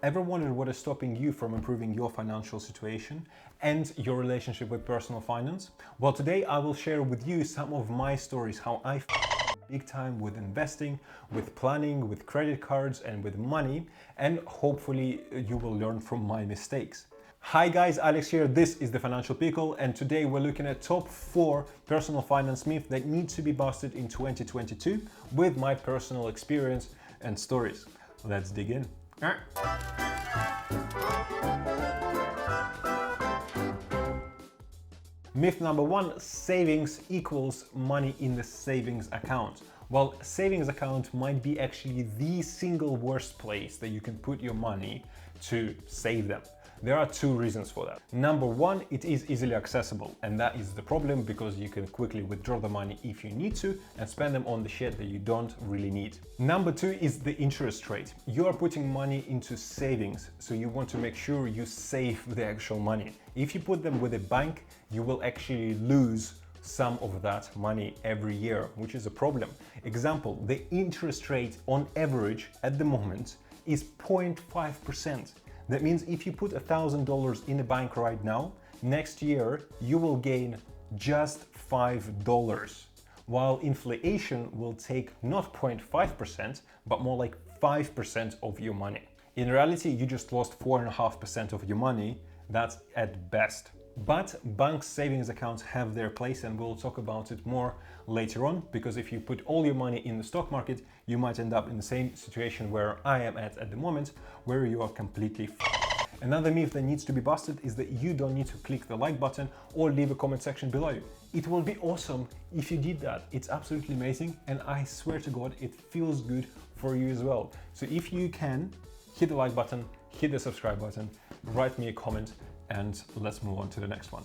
Ever wondered what is stopping you from improving your financial situation and your relationship with personal finance? Well, today I will share with you some of my stories, how I big time with investing, with planning, with credit cards, and with money, and hopefully you will learn from my mistakes. Hi guys, Alex here. This is the Financial Pickle, and today we're looking at top 4 personal finance myths that need to be busted in 2022 with my personal experience and stories. Let's dig in. Myth number 1, savings equals money in the savings account. Well, savings account might be actually the single worst place that you can put your money to save them. There are 2 reasons for that. Number 1, it is easily accessible, and that is the problem because you can quickly withdraw the money if you need to and spend them on the shit that you don't really need. Number 2 is the interest rate. You are putting money into savings, so you want to make sure you save the actual money. If you put them with a bank, you will actually lose some of that money every year, which is a problem. Example, the interest rate on average at the moment is 0.5%. That means if you put $1,000 in a bank right now, next year you will gain just $5, while inflation will take not 0.5%, but more like 5% of your money. In reality, you just lost 4.5% of your money. That's at best. But bank savings accounts have their place, and we'll talk about it more later on, because if you put all your money in the stock market, you might end up in the same situation where I am at the moment, where you are completely Another myth that needs to be busted is that you don't need to click the like button or leave a comment section below. It will be awesome if you did that. It's absolutely amazing, and I swear to God, it feels good for you as well. So if you can, hit the like button, hit the subscribe button, write me a comment, and let's move on to the next one.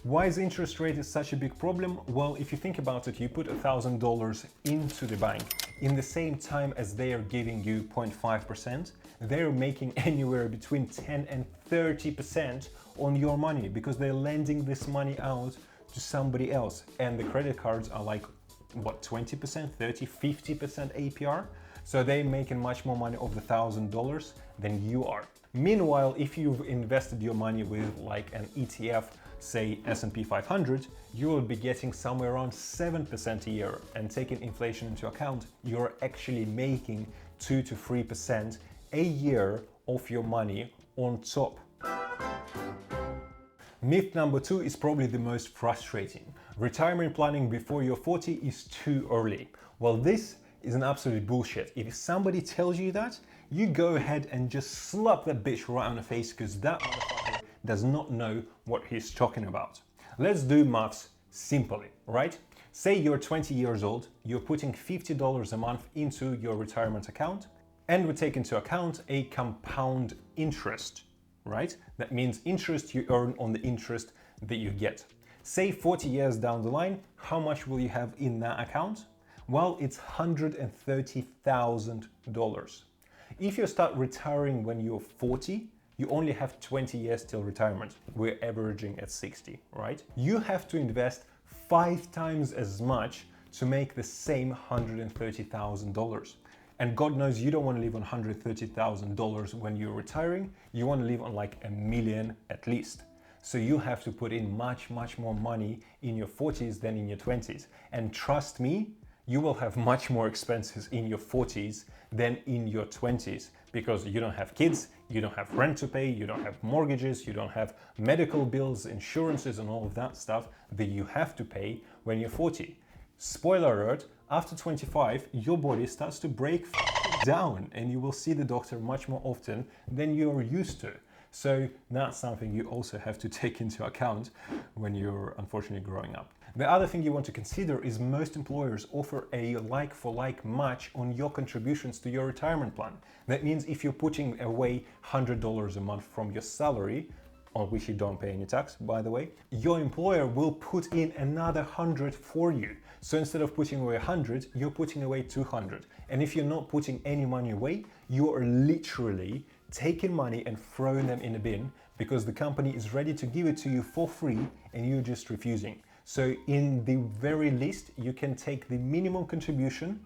Why is interest rate such a big problem? Well, if you think about it, you put $1,000 into the bank. In the same time as they are giving you 0.5%, they're making anywhere between 10 and 30% on your money because they're lending this money out to somebody else. And the credit cards are like, what, 20%, 30, 50% APR? So they're making much more money of the $1,000 than you are. Meanwhile, if you've invested your money with like an ETF, say S&P 500, you will be getting somewhere around 7% a year, and taking inflation into account, you're actually making 2 to 3% a year of your money on top. Myth number 2 is probably the most frustrating. Retirement planning before you're 40 is too early. Well, this is an absolute bullshit. If somebody tells you that, you go ahead and just slap that bitch right on the face, because that motherfucker does not know what he's talking about. Let's do maths simply, right? Say you're 20 years old, you're putting $50 a month into your retirement account, and we take into account a compound interest, right? That means interest you earn on the interest that you get. Say 40 years down the line, how much will you have in that account? Well, it's $130,000. If you start retiring when you're 40, you only have 20 years till retirement. We're averaging at 60, right? You have to invest 5 times as much to make the same $130,000. And God knows you don't want to live on $130,000 when you're retiring. You want to live on like $1 million at least. So you have to put in much more money in your 40s than in your 20s. And trust me, you will have much more expenses in your 40s than in your 20s, because you don't have kids, you don't have rent to pay, you don't have mortgages, you don't have medical bills, insurances, and all of that stuff that you have to pay when you're 40. Spoiler alert, after 25, your body starts to break down, and you will see the doctor much more often than you're used to. So that's something you also have to take into account when you're unfortunately growing up. The other thing you want to consider is most employers offer a like-for-like match on your contributions to your retirement plan. That means if you're putting away $100 a month from your salary, on which you don't pay any tax, by the way, your employer will put in another 100 for you. So instead of putting away 100, you're putting away 200. And if you're not putting any money away, you are literally taking money and throwing them in a bin, because the company is ready to give it to you for free and you're just refusing. So in the very least, you can take the minimum contribution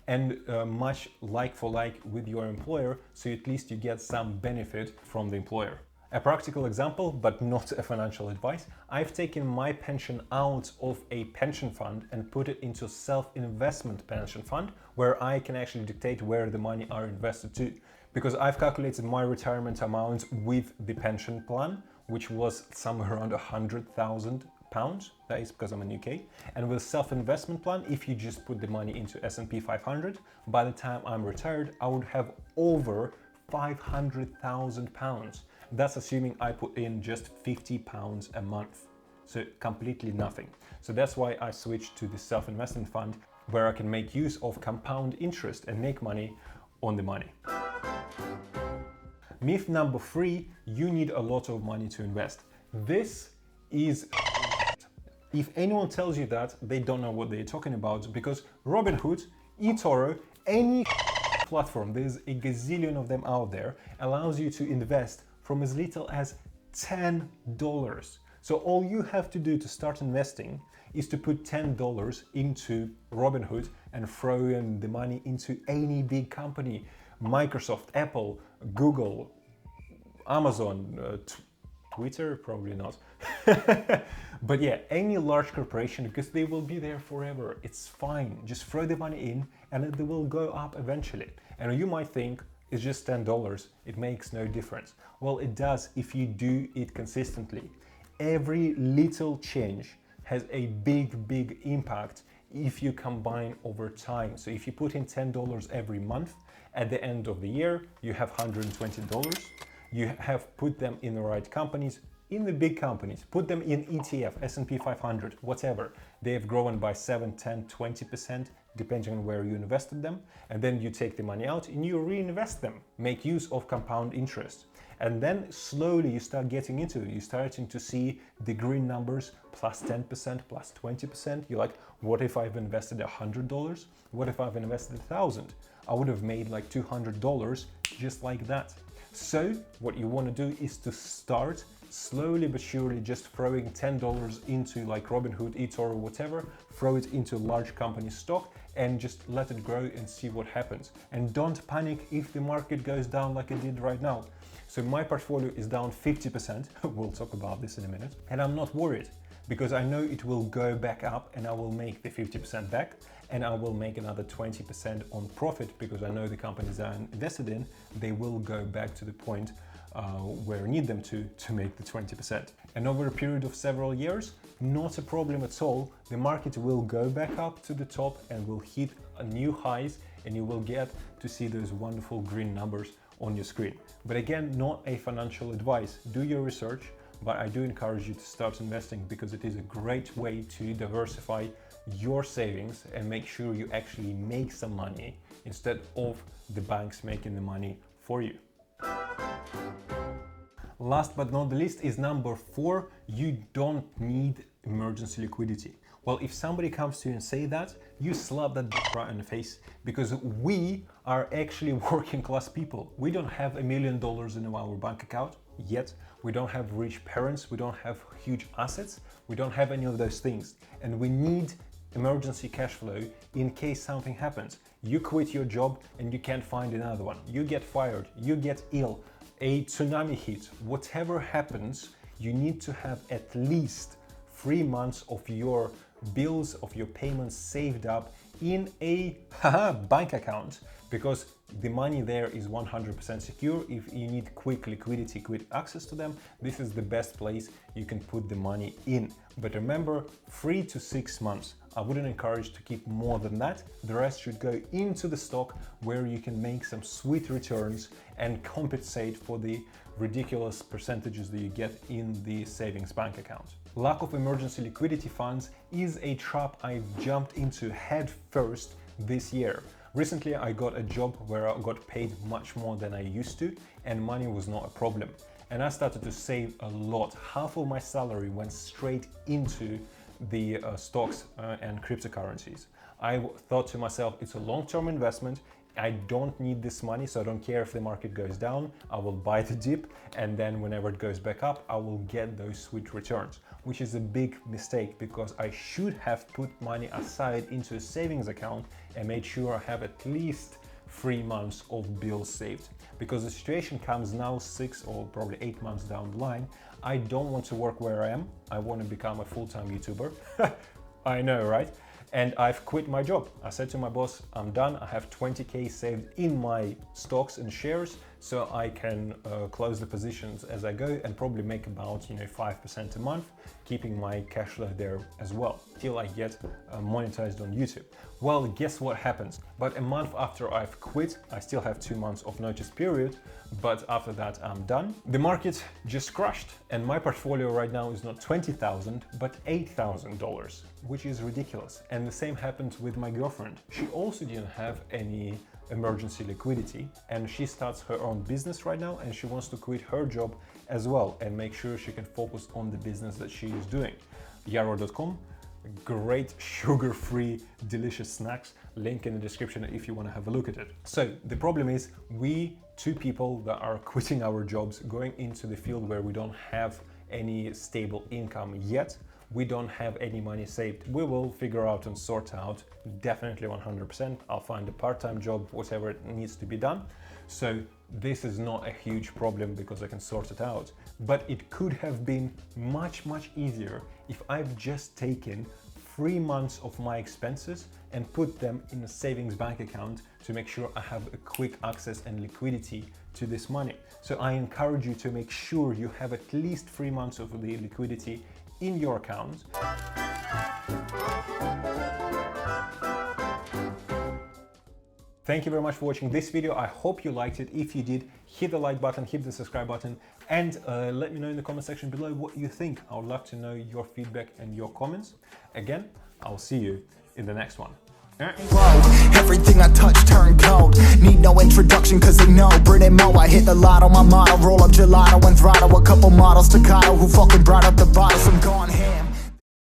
and much like for like with your employer, so at least you get some benefit from the employer. A practical example, but not a financial advice. I've taken my pension out of a pension fund and put it into a self-investment pension fund where I can actually dictate where the money are invested to. Because I've calculated my retirement amount with the pension plan, which was somewhere around £100,000. That is because I'm in UK. And with self-investment plan, if you just put the money into S&P 500, by the time I'm retired, I would have over £500,000. That's assuming I put in just £50 a month. So completely nothing. So that's why I switched to the self-investment fund where I can make use of compound interest and make money on the money. Myth number 3, you need a lot of money to invest. This is if anyone tells you that, they don't know what they're talking about, because Robinhood, eToro, any platform, there's a gazillion of them out there, allows you to invest from as little as $10. So all you have to do to start investing is to put $10 into Robinhood and throw in the money into any big company, Microsoft, Apple, Google, Amazon, Twitter, probably not. But yeah, any large corporation, because they will be there forever. It's fine. Just throw the money in and it will go up eventually. And you might think it's just $10. It makes no difference. Well, it does if you do it consistently. Every little change has a big impact if you combine over time. So if you put in $10 every month, at the end of the year, you have $120. You have put them in the right companies, in the big companies, put them in ETF, S&P 500, whatever. They have grown by 7, 10, 20%, depending on where you invested them. And then you take the money out and you reinvest them, make use of compound interest. And then slowly you start getting into it. You're starting to see the green numbers, plus 10%, plus 20%. You're like, what if I've invested $100? What if I've invested 1,000? I would have made like $200 just like that. So what you want to do is to start slowly but surely, just throwing $10 into like Robinhood, eToro, whatever, throw it into large company stock and just let it grow and see what happens. And don't panic if the market goes down like it did right now. So my portfolio is down 50%. We'll talk about this in a minute. And I'm not worried because I know it will go back up and I will make the 50% back and I will make another 20% on profit because I know the companies I invested in, they will go back to the point where I need them to make the 20%. And over a period of several years, not a problem at all. The market will go back up to the top and will hit new highs and you will get to see those wonderful green numbers on your screen. But again, not a financial advice. Do your research, but I do encourage you to start investing because it is a great way to diversify your savings and make sure you actually make some money instead of the banks making the money for you. Last but not the least is number 4, you don't need emergency liquidity. Well, if somebody comes to you and say that, you slap that right in the face because we are actually working class people. We don't have $1 million in our bank account yet. We don't have rich parents. We don't have huge assets. We don't have any of those things. And we need emergency cash flow in case something happens. You quit your job and you can't find another one. You get fired, you get ill, a tsunami hits, whatever happens, you need to have at least 3 months of your bills, of your payments saved up in a bank account because the money there is 100% secure. If you need quick liquidity, quick access to them, this is the best place you can put the money in. But remember, 3 to 6 months. I wouldn't encourage to keep more than that. The rest should go into the stock where you can make some sweet returns and compensate for the ridiculous percentages that you get in the savings bank account. Lack of emergency liquidity funds is a trap I've jumped into head first this year. Recently, I got a job where I got paid much more than I used to, and money was not a problem. And I started to save a lot. Half of my salary went straight into the stocks and cryptocurrencies. I thought to myself, it's a long-term investment. I don't need this money, so I don't care if the market goes down. I will buy the dip, and then whenever it goes back up, I will get those sweet returns, which is a big mistake because I should have put money aside into a savings account and made sure I have at least 3 months of bills saved. Because the situation comes now 6 or probably 8 months down the line, I don't want to work where I am. I want to become a full-time YouTuber. I know, right? And I've quit my job. I said to my boss, I'm done. I have 20K saved in my stocks and shares, so I can close the positions as I go and probably make about 5% a month, keeping my cash flow there as well, till I get monetized on YouTube. Well, guess what happens? But a month after I've quit, I still have 2 months of notice period, but after that I'm done. The market just crashed, and my portfolio right now is not $20,000, but $8,000, which is ridiculous. And the same happened with my girlfriend. She also didn't have any emergency liquidity, and she starts her own business right now, and she wants to quit her job as well and make sure she can focus on the business that she is doing. Yarrow.com, great sugar-free delicious snacks, link in the description if you want to have a look at it. So the problem is, we two people that are quitting our jobs, going into the field where we don't have any stable income yet, we don't have any money saved. We will figure out and sort out, definitely 100%. I'll find a part-time job, whatever it needs to be done. So this is not a huge problem because I can sort it out. But it could have been much, much easier if I've just taken 3 months of my expenses and put them in a savings bank account to make sure I have a quick access and liquidity to this money. So I encourage you to make sure you have at least 3 months of the liquidity in your account. Thank you very much for watching this video. I hope you liked it. If you did, hit the like button, hit the subscribe button, and let me know in the comment section below what you think. I would love to know your feedback and your comments. Again, I'll see you in the next one. Everything I touch turn gold. Need no introduction cause they know Brit and Mo. I hit the lotto, my motto. Roll up gelato and throttle a couple models staccato who fucking brought up the bottles. I'm gone ham.